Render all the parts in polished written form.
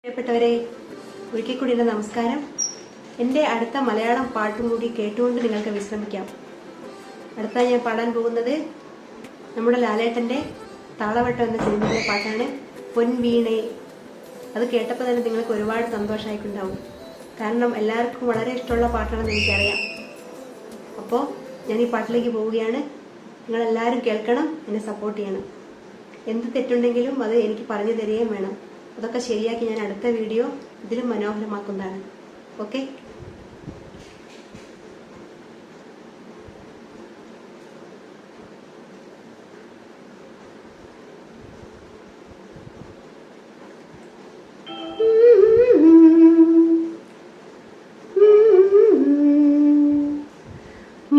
പ്രിയപ്പെട്ടവരെ, ഒരിക്കൽ കൂടി എൻ്റെ നമസ്കാരം. എൻ്റെ അടുത്ത മലയാളം പാട്ടും കൂടി കേട്ടുകൊണ്ട് നിങ്ങൾക്ക് വിശ്രമിക്കാം. അടുത്ത ഞാൻ പാടാൻ പോകുന്നത് നമ്മുടെ ലാലേട്ടൻ്റെ താളവട്ടം എന്ന സിനിമയിലെ പാട്ടാണ്, പൊൻവീണേ. അത് കേട്ടപ്പോൾ തന്നെ നിങ്ങൾക്ക് ഒരുപാട് സന്തോഷമായിട്ടുണ്ടാവും. കാരണം എല്ലാവർക്കും വളരെ ഇഷ്ടമുള്ള പാട്ടാണെന്ന് എനിക്കറിയാം. അപ്പോൾ ഞാൻ ഈ പാട്ടിലേക്ക് പോവുകയാണ്. നിങ്ങളെല്ലാവരും കേൾക്കണം, എന്നെ സപ്പോർട്ട് ചെയ്യണം. എന്ത് തെറ്റുണ്ടെങ്കിലും അത് എനിക്ക് പറഞ്ഞു തരികയും വേണം. അതൊക്കെ ശരിയാക്കി ഞാൻ അടുത്ത വീഡിയോ ഇതിലും മനോഹരമാക്കുന്നതാണ്. ഓക്കെ?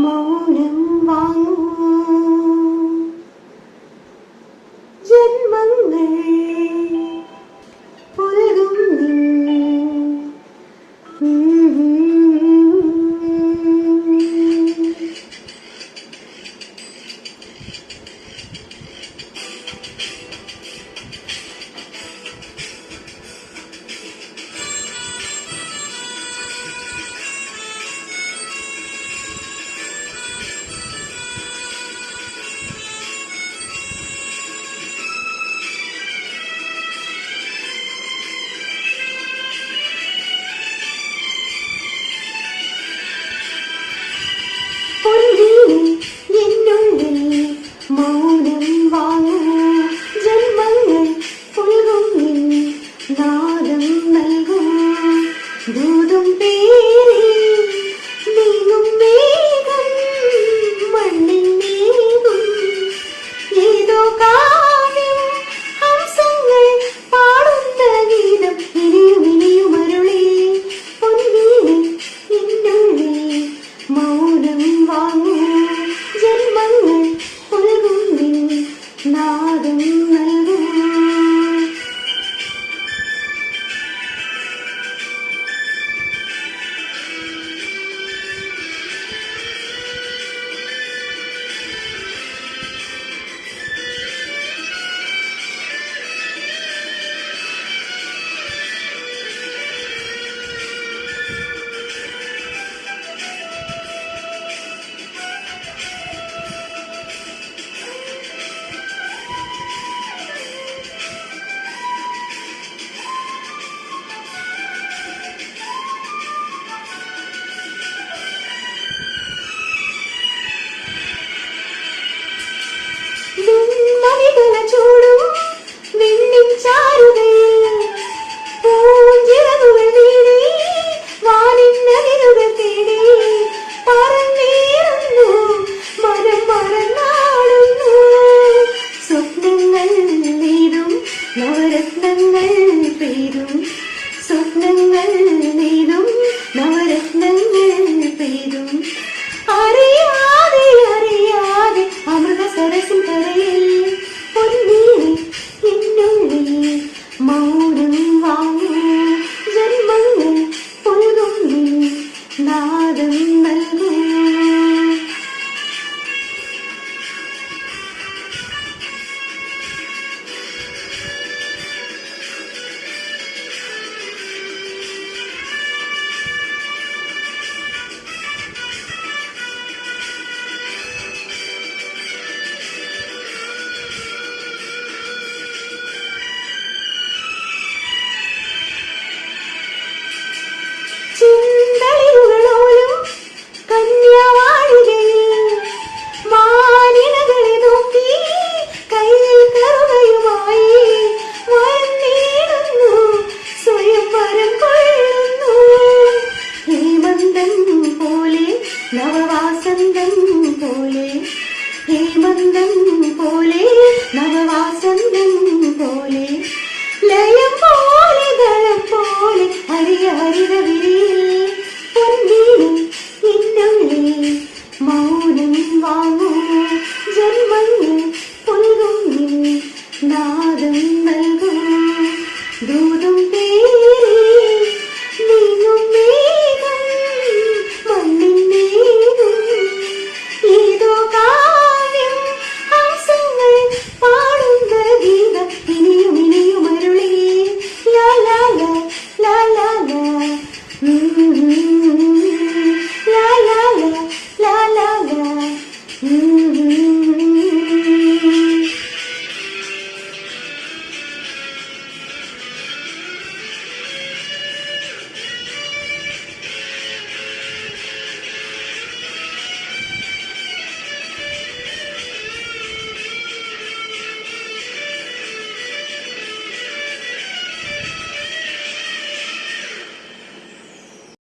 മൗനം വാങ്ങൂ ജന്മങ്ങൾ മൗനം വാങ്ങൂ ജന്മങ്ങൾ പുൽകും നാദം നൽകും ദൂതും